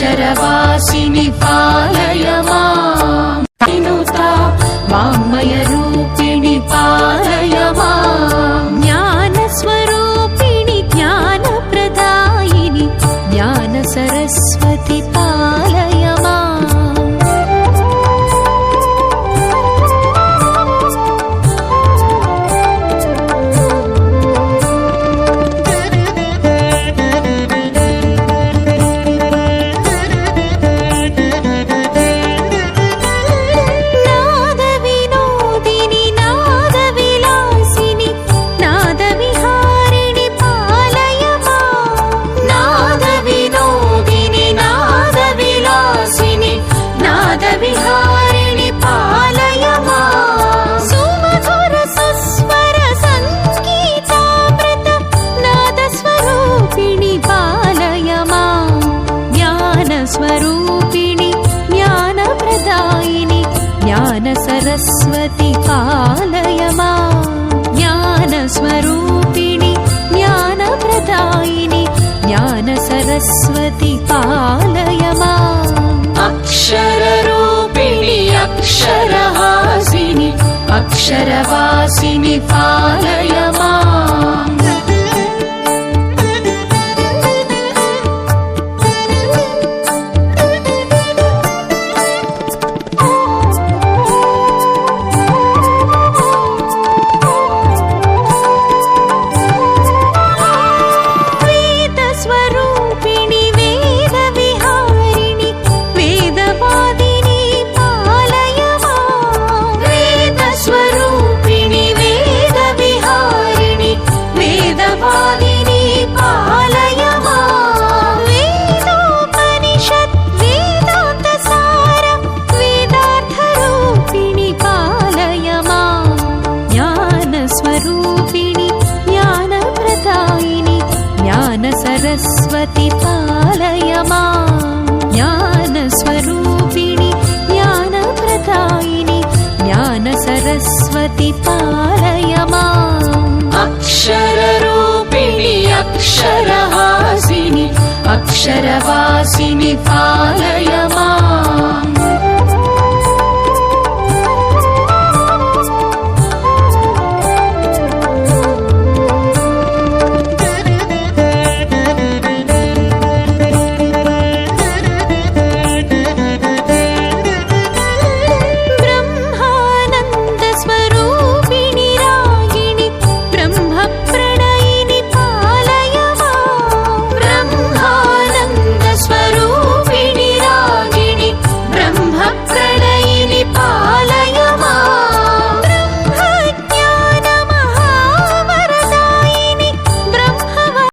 अक्षरवासिनि पालय माम् विनुता वाङ्मयरूपिणि पालय माम् ज्ञानस्वरूपिणि ज्ञानप्रदायिनि ज्ञानसरस्वति पालय माम् स्वरूपिणि ज्ञानप्रदायिनि ज्ञानसरस्वति पालय माम् ज्ञानस्वरूपिणि ज्ञानप्रदायिनि ज्ञानसरस्वति पालय माम् अक्षररूपिणि अक्षरहासिनि अक्षरवासिनि पालय माम् स्वरूपिणि ज्ञानप्रदायिनि ज्ञानसरस्वति पालय माम् ज्ञानस्वरूपिणि ज्ञानप्रदायिनि ज्ञानसरस्वति पालय माम् अक्षररूपिणि अक्षरहासिनि अक्षरवासिनि पालय माम्